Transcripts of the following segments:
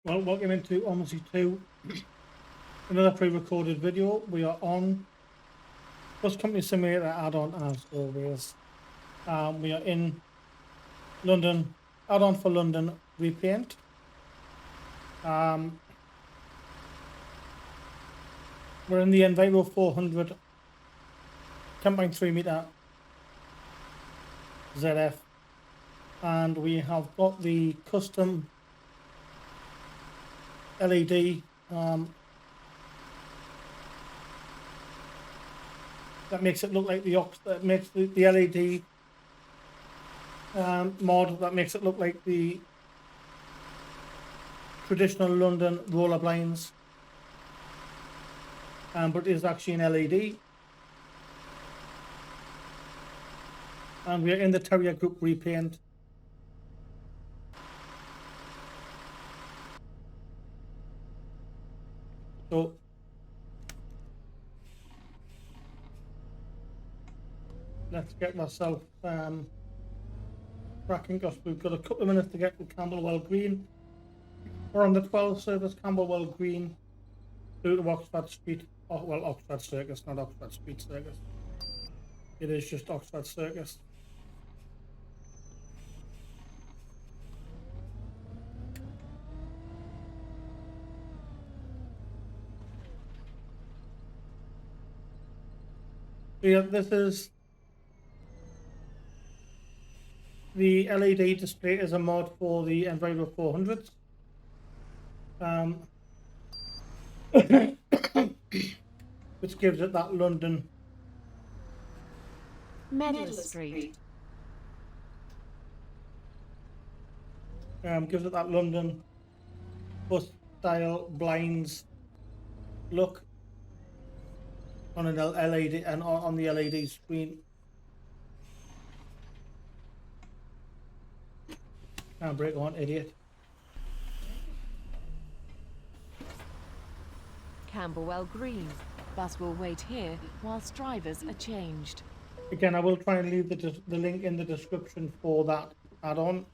Well, welcome into OMSI 2, another pre-recorded video. We are on Bus Company Simulator add-on as always. We are in London, add-on for London repaint. We're in the Enviro 400 10.3 meter ZF, and we have got the custom LED that makes it look like the LED mod that makes it look like the traditional London roller blinds, but it is actually an LED. And we are in the Terrier Group repaint. So let's get myself cracking, because we've got a couple of minutes to get to Camberwell Green. We're on the 12 service Camberwell Green through to Oxford Street. Oh, well, Oxford Circus, not Oxford Street Circus. It is just Oxford Circus. Yeah, this is the LED display is a mod for the Enviro 400s. Which gives it that London Medlar Street. Gives it that London bus style blinds look on an LED and on the LED screen. Can't break on, idiot. Camberwell Green. Bus will wait here whilst drivers are changed. Again, I will try and leave the link in the description for that add-on.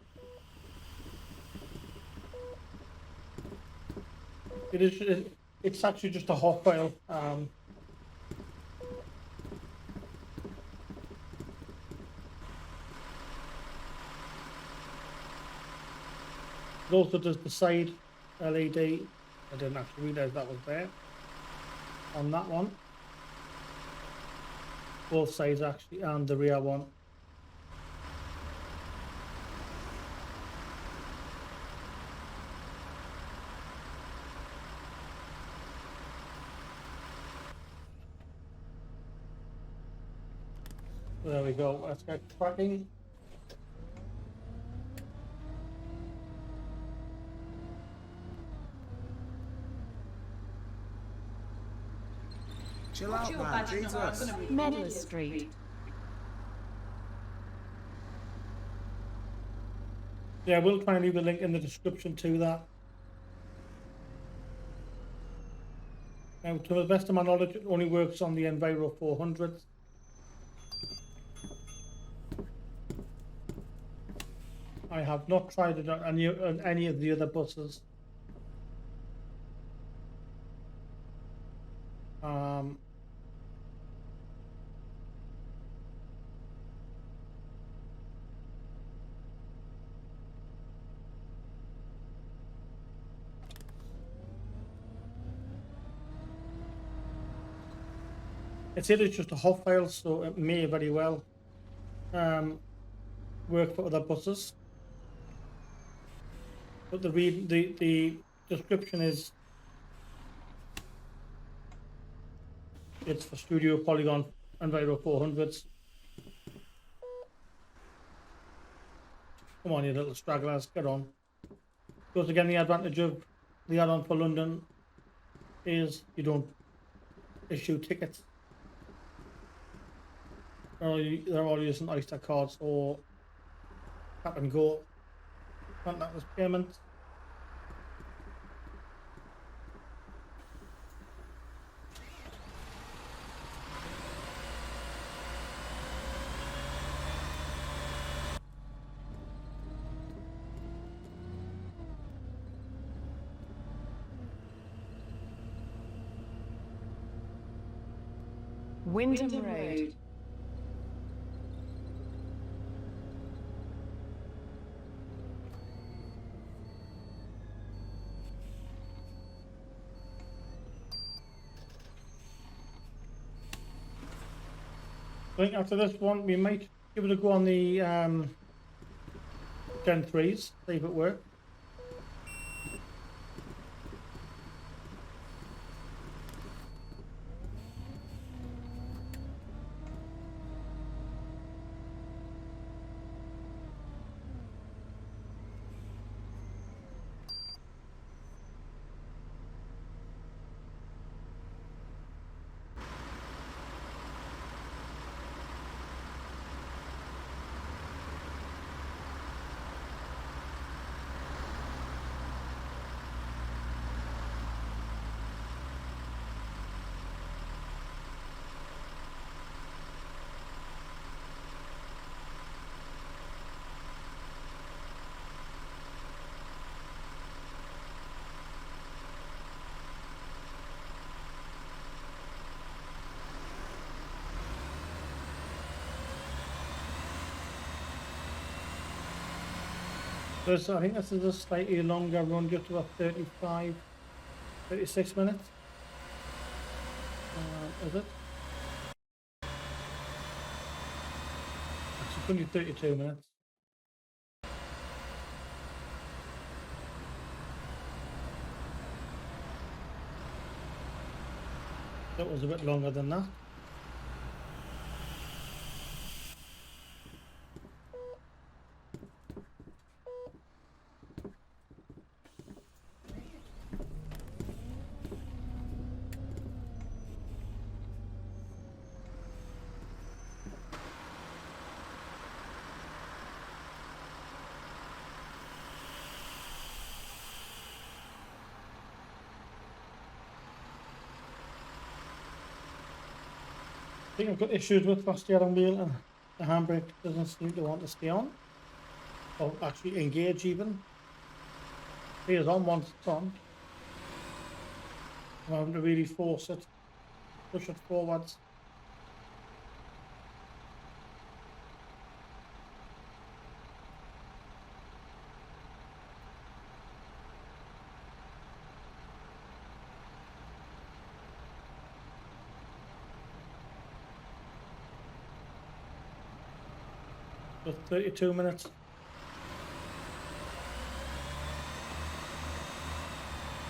It's actually just a hot file. It also does the side LED. I didn't actually realize that was there on that one. Both sides actually, and the rear one. There we go. Let's get cracking. Chill out, man. Jesus. Medlar Street. Yeah, we'll try and leave the link in the description to that. Now, to the best of my knowledge, it only works on the Enviro 400s. I have not tried it on any of the other buses. It's just a hot file, so it may very well work for other buses. But the description is it's for Studio Polygon Enviro 400s. Come on, you little stragglers, get on. Because again, the advantage of the add-on for London is you don't issue tickets. They're all using Oyster cards or tap and go contactless payments. Wyndham Road. I think after this one, we might give it a go on the Gen 3s, see if it works. This, I think this is a slightly longer run, just about 35, 36 minutes. Is it? It's only 32 minutes. That was a bit longer than that. I think I've got issues with my steering wheel and the handbrake doesn't seem to want to stay on, or actually engage even. Here's on once it's on. I'm having to really force it, push it forwards. For 32 minutes.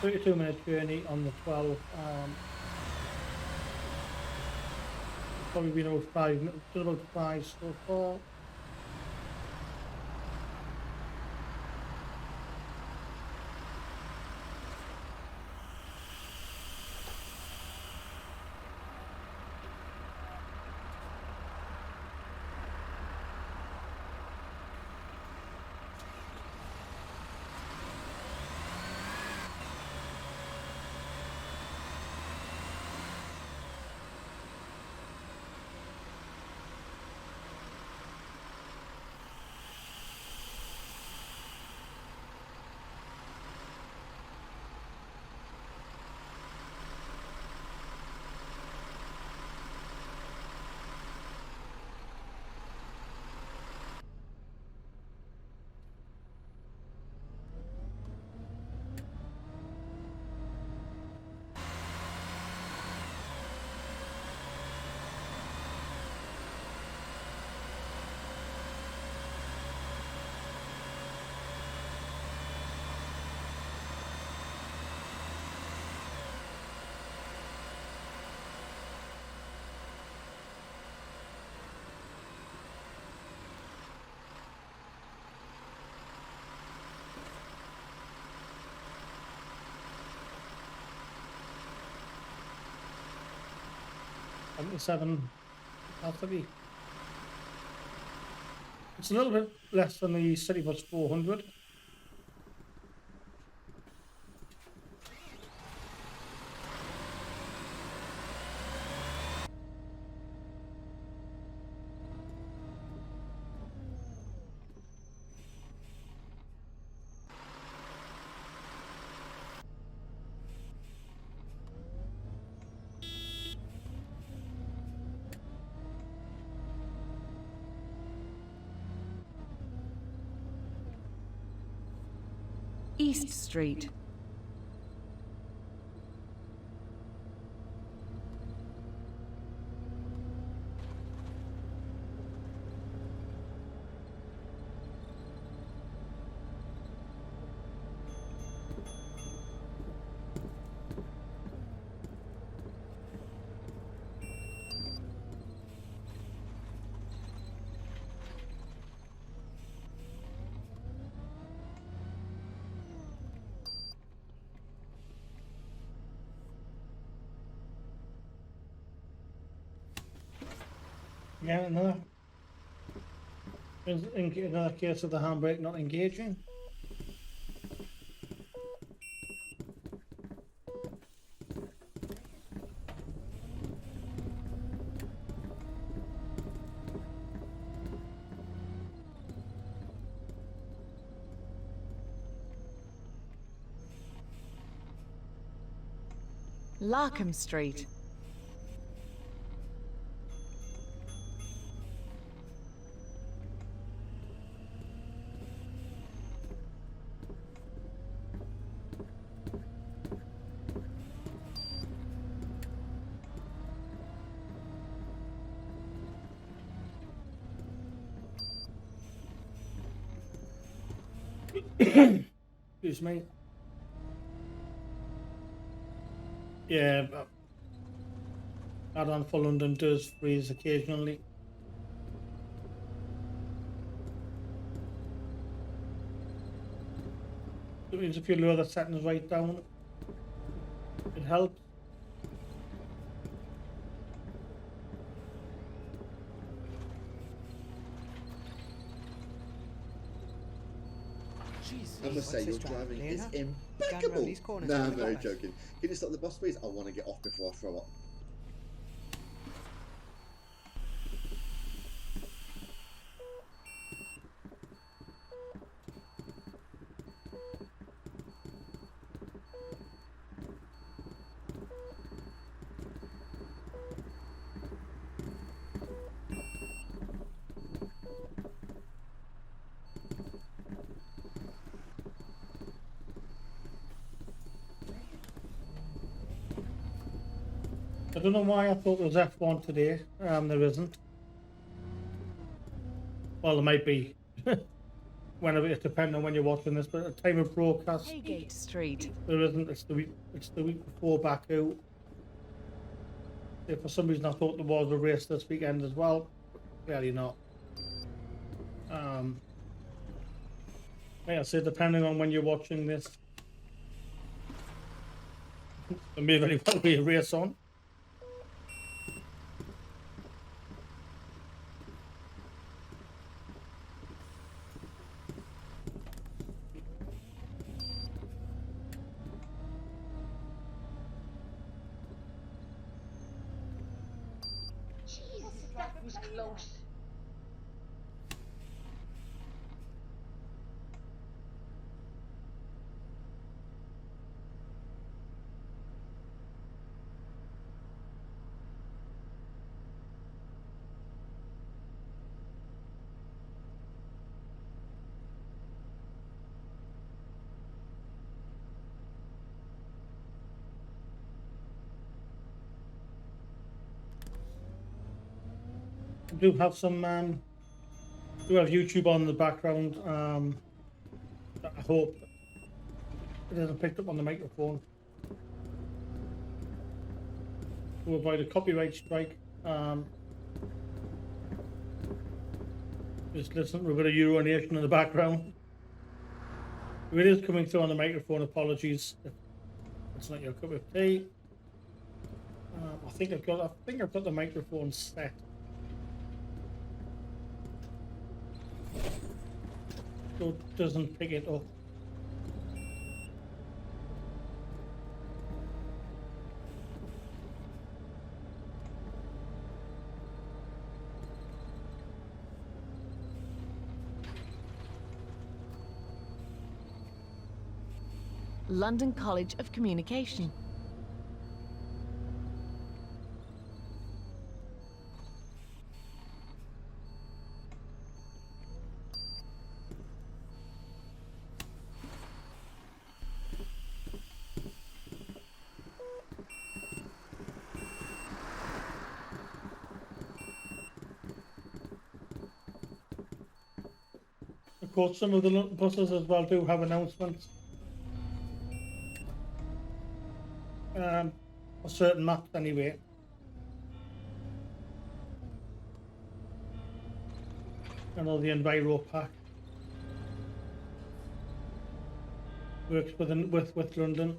Minute journey on the 12. Probably been about 5 minutes, just about 5 so far. Seven, L3. It's a little bit less than the Citybus 400. East Street. Yeah, another case of the handbrake not engaging. Larkham Street. Excuse me. Yeah, but add-on for London does freeze occasionally. It means if you lower the settings right down, it helps. I must say, your driving is impeccable. Nah, I'm very joking. Can you stop the bus, please? I want to get off before I throw up. I don't know why I thought there was F1 today. There isn't. Well, there might be. Whenever, it's depending on when you're watching this, but at the time of broadcast, Haygate Street. there isn't. It's the week before Baku. If for some reason I thought there was a race this weekend as well, clearly not. Like I said, depending on when you're watching this, there may very well be a race on. Jesus, that was close. I do have some do have YouTube on in the background. That I hope it isn't picked up on the microphone to avoid a copyright strike. Just listen to a bit of Euro Nation in the background. If it is coming through on the microphone, apologies if it's not your cup of tea. I think I've got the microphone set. So it doesn't pick it up. London College of Communication. Of course, some of the buses as well do have announcements. For certain maps anyway. I know the Enviro pack works with London.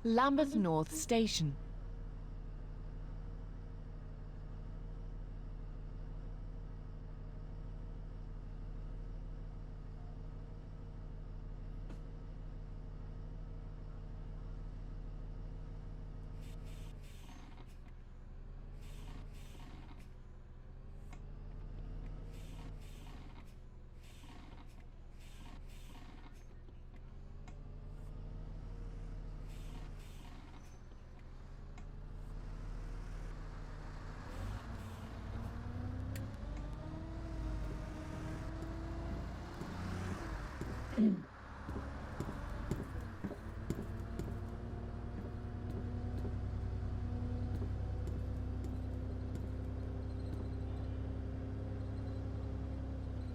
Lambeth North Station.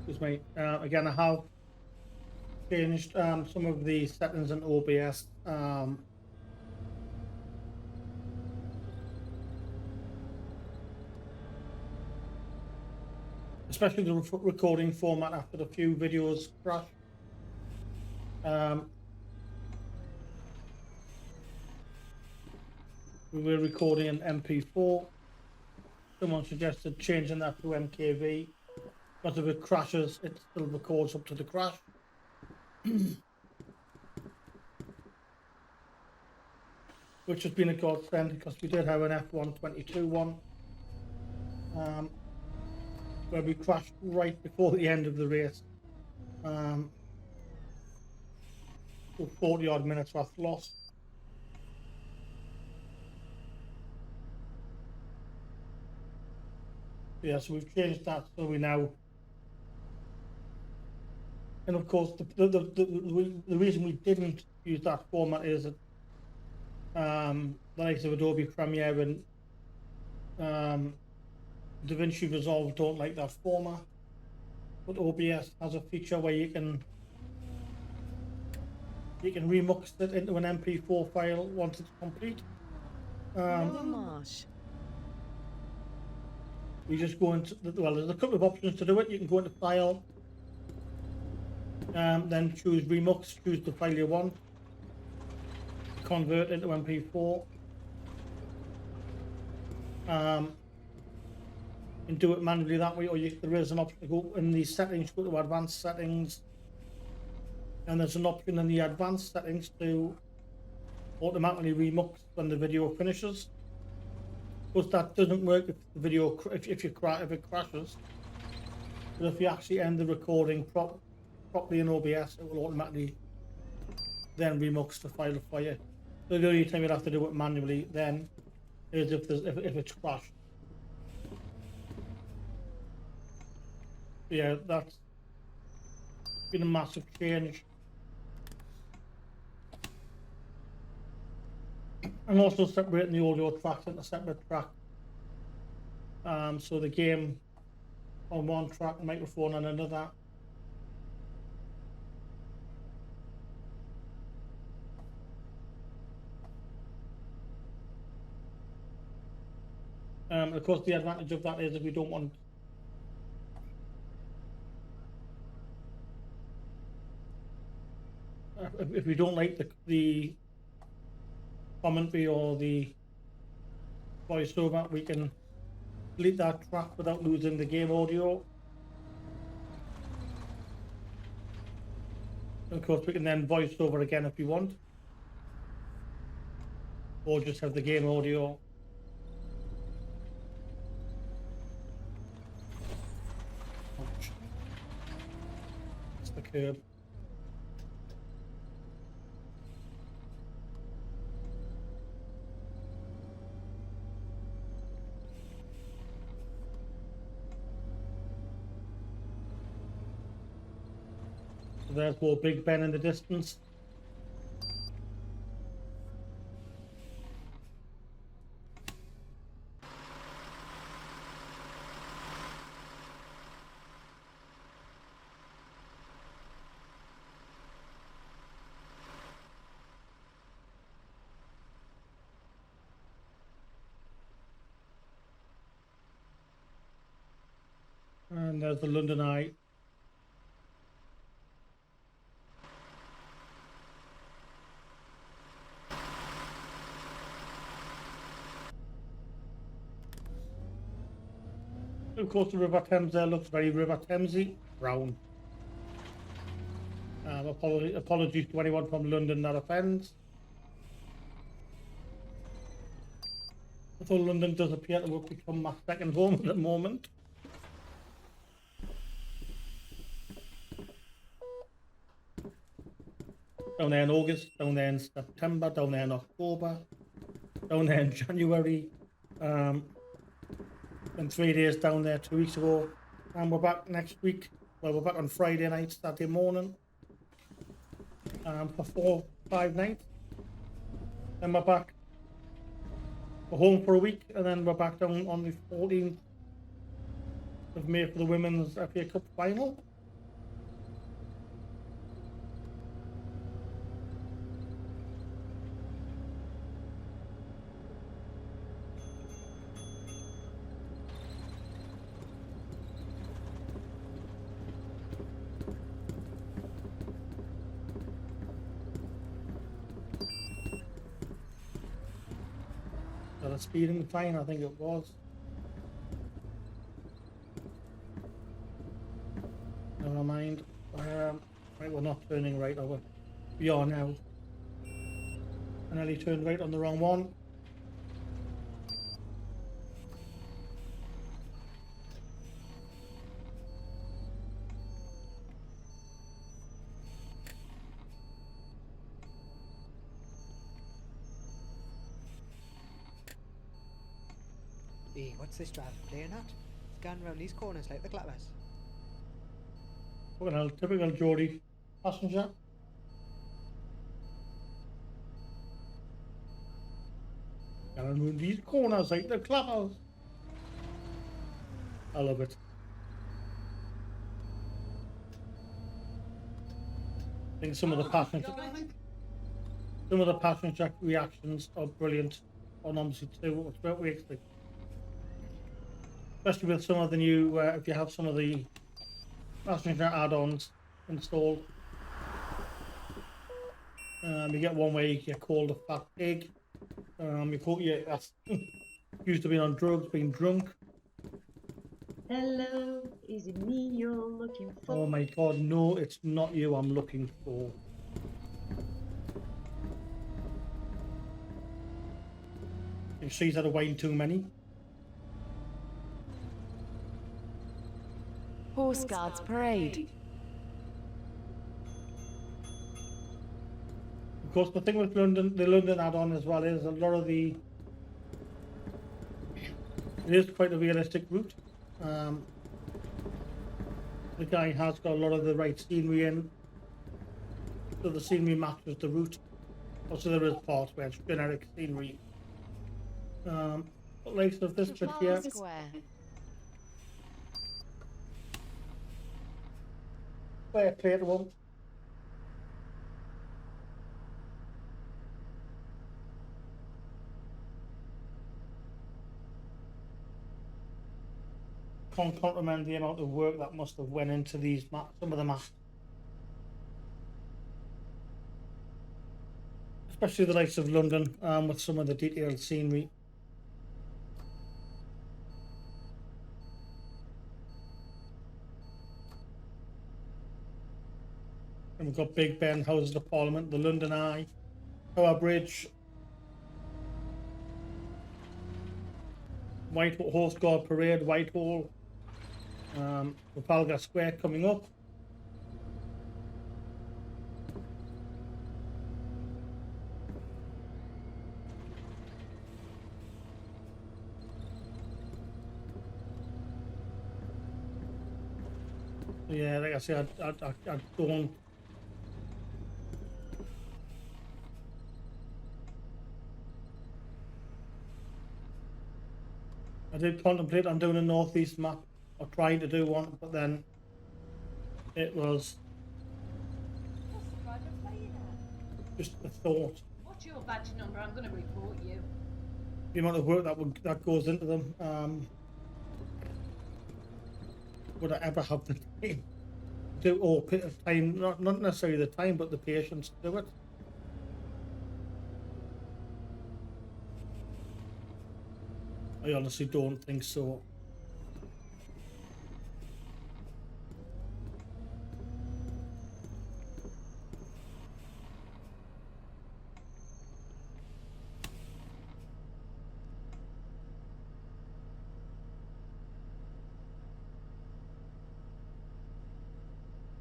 Excuse me. Again, I have changed some of the settings in OBS. Especially the recording format after the few videos crash. We were recording in MP4. Someone suggested changing that to MKV. But if it crashes, it still records up to the crash. Which has been a godsend because we did have an F122 one. Where we crashed right before the end of the race. So 40 odd minutes worth lost. Yeah, so we've changed that so we now, and of course the reason we didn't use that format is that the likes of Adobe Premiere and DaVinci Resolve don't like that format, but OBS has a feature where you can remux it into an MP4 file once it's complete. Marsh. You just go into well, there's a couple of options to do it. You can go into File, then choose Remux, choose the file you want, convert into MP4, and do it manually that way, or there is an option to go in the settings, go to Advanced Settings, and there's an option in the Advanced Settings to automatically remux when the video finishes. But that doesn't work if the video if it crashes. But if you actually end the recording properly in OBS, it will automatically then remux the file for you. So the only time you'll have to do it manually then is if it's crashed. Yeah, that's been a massive change. I'm also separating the audio tracks into separate tracks. So the game on one track, microphone on another. Of course, the advantage of that is if we don't want if we don't like the commentary or the voiceover, we can delete that track without losing the game audio. And of course, we can then voice over again if we want, or just have the game audio. It's the curb. So there's more Big Ben in the distance. And there's the London Eye. Of course, the River Thames there looks very River Thamesy, brown. Apologies to anyone from London that offends. Although London does appear to have become my second home at the moment. Down there in August, down there in September, down there in October, down there in January. Been 3 days down there 2 weeks ago, and we're back next week. Well, we're back on Friday night, Saturday morning, for 4-5 nights. Then we're back. We're home for a week, and then we're back down on the 14th of May for the Women's FA Cup final. The speeding fine, I think it was. Never mind. Right, we're not turning right over. We are now. I nearly turned right on the wrong one. Hey, what's this driver playing at? It's going around these corners like the clappers. Fucking hell, typical Geordie passenger. Going around these corners like the clappers. I love it. I think some of the passenger reactions are brilliant on OMSI 2. It's what we expect. Especially with some of the new, if you have some of the passenger add-ons installed. You get one where you get called a fat pig. You that's used to being on drugs, being drunk. Hello, is it me you're looking for? Oh my god, no, it's not you I'm looking for. You see, he's had a wine too many. Horse Guards Parade. Of course, the thing with London, the London add-on as well, is a lot of it is quite a realistic route. The guy has got a lot of the right scenery in, so the scenery matches the route. Also, there is parts where it's generic scenery. But like of this bit Trafalgar here, Square. fair play to them. Can't comprehend the amount of work that must have went into these maps, some of the maps. Especially the likes of London, with some of the detailed scenery. And we've got Big Ben, Houses of Parliament, the London Eye, Tower Bridge, Whitehall Horse Guard Parade, Whitehall, Trafalgar Square coming up. Yeah, like I said, I don't. I did contemplate on doing a northeast map, or trying to do one, but then it was What's the driver playing at? just a thought. What's your badge number? I'm going to report you. The amount of work that goes into them. Would I ever have the time to, or time, not necessarily the time, but the patience to do it? I honestly don't think so.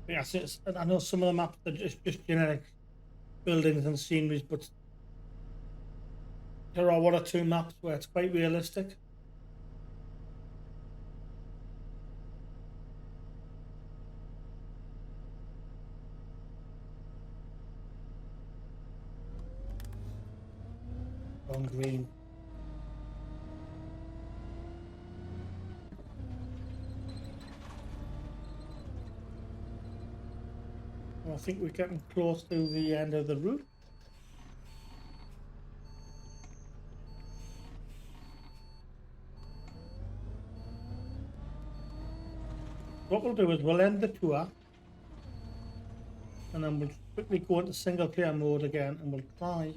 Yes, I know some of the maps are just generic buildings and sceneries, but there are one or two maps where it's quite realistic. On green. I think we're getting close to the end of the route. What we'll do is we'll end the tour and then we'll quickly go into single player mode again and we'll try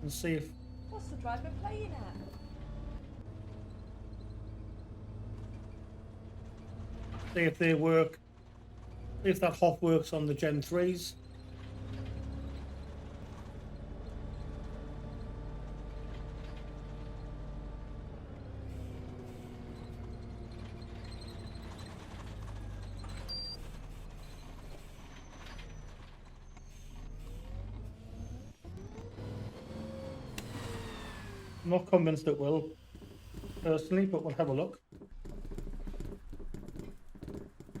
and see if What's the driver playing at? they work, if that hop works on the Gen 3s. I'm not convinced it will, personally, but we'll have a look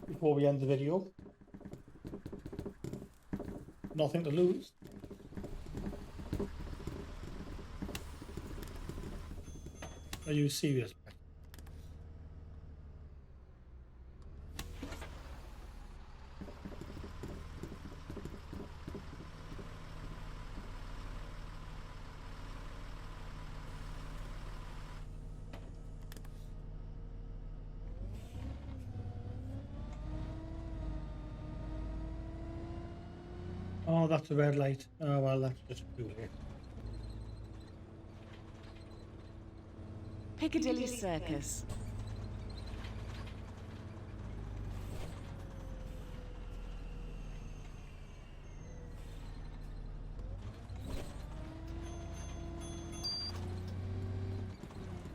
before we end the video. Nothing to lose. Are you serious? Oh, that's a red light. Oh, well, that's just too late. Piccadilly Circus.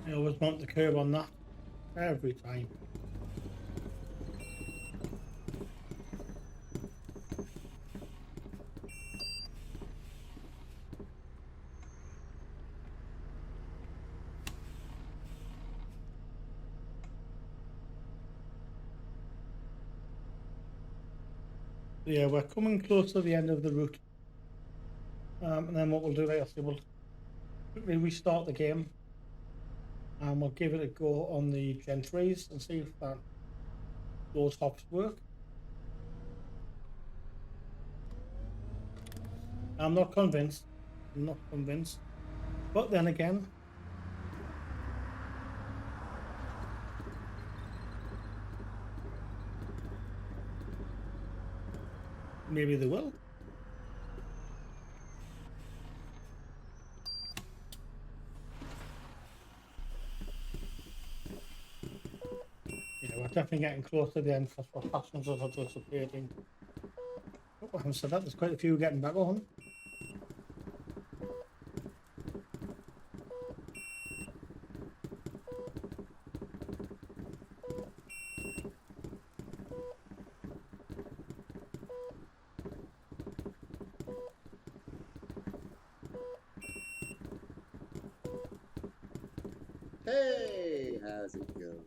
I always want the curve on that every time. Yeah, we're coming close to the end of the route. And then what we'll do, like I say, we'll quickly restart the game, and we'll give it a go on the Gen 3s and see if those hops work. I'm not convinced. But then again, maybe they will. Yeah, we're definitely getting close to the end because our passengers are dissipating. Oh, I haven't said that, there's quite a few getting back on. Hey, how's it going?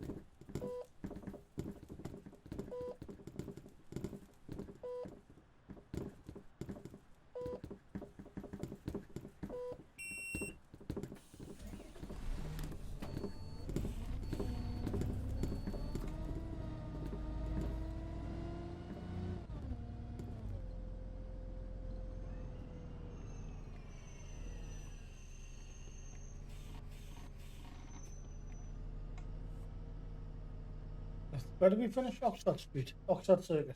Where did we finish? Oxford Street, Oxford Circus.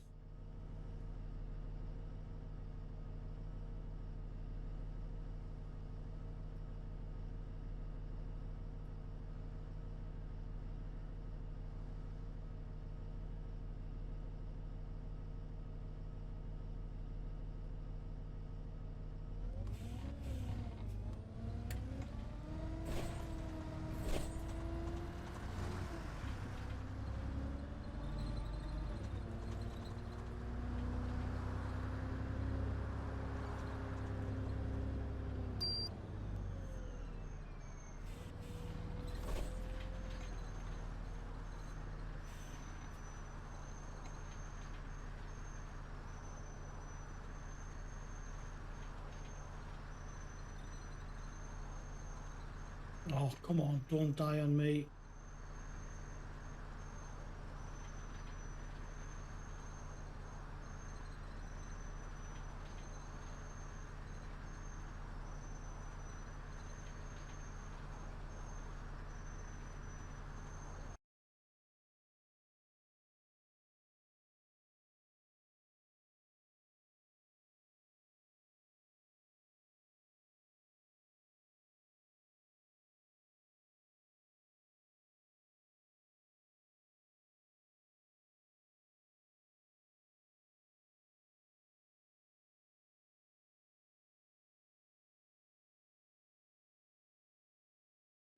Oh, come on, don't die on me.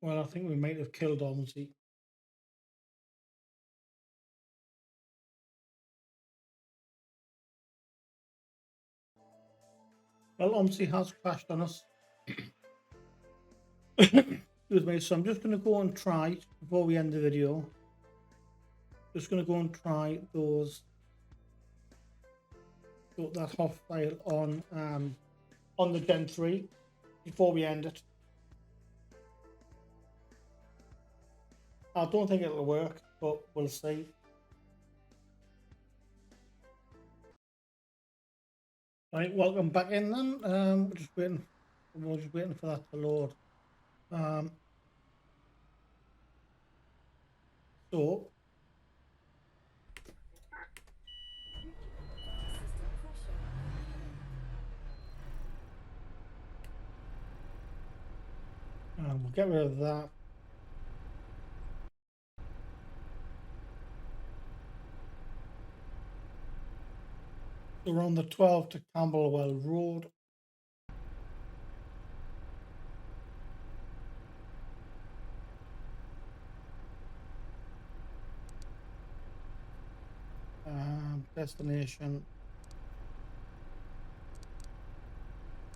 Well, I think we might have killed OMSI. Well, OMSI has crashed on us. Excuse me, so I'm just going to go and try, before we end the video, just going to go and try that HOF file on the Gen 3 before we end it. I don't think it'll work, but we'll see. Right, welcome back in then. We're just waiting for that to load. So we'll get rid of that. So we're on the 12 to Camberwell Road. Destination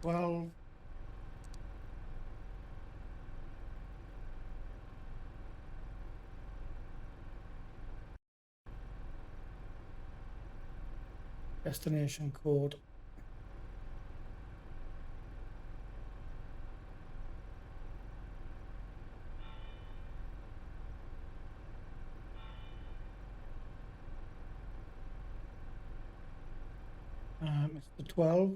12. Destination code It's the 12.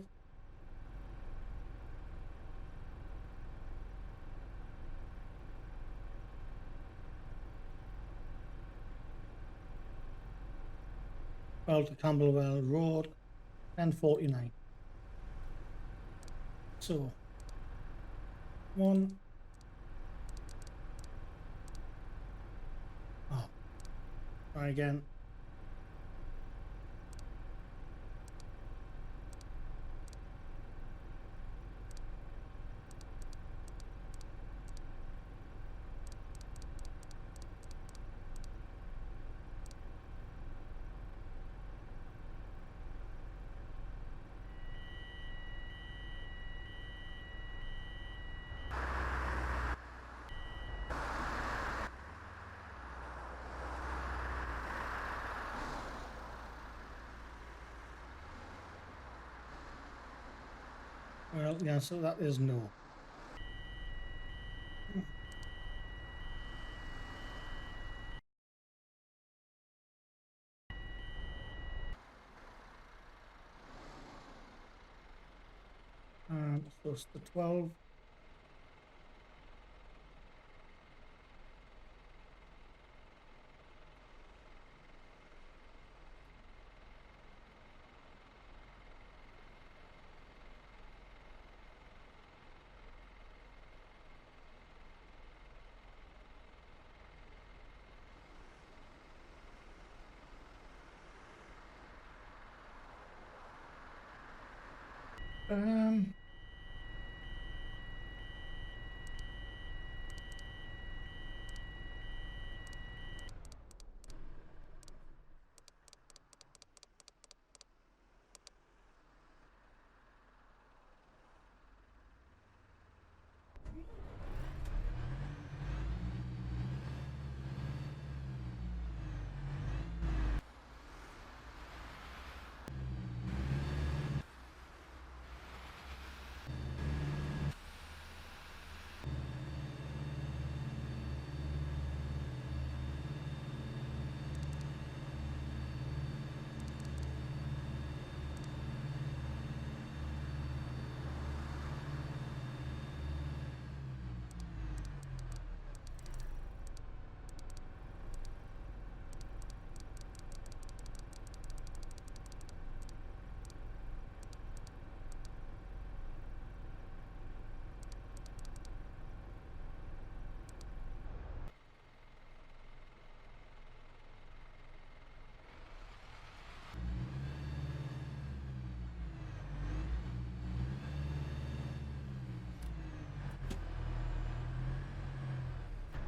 Well to Camberwell Road, 10:49. So, one. Oh, try again. Well, the answer to that is no. So it's the 12. Um,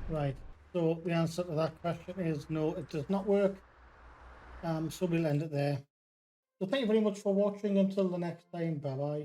right. So the answer to that question is no, it does not work. So we'll end it there. So thank you very much for watching. Until the next time, bye bye.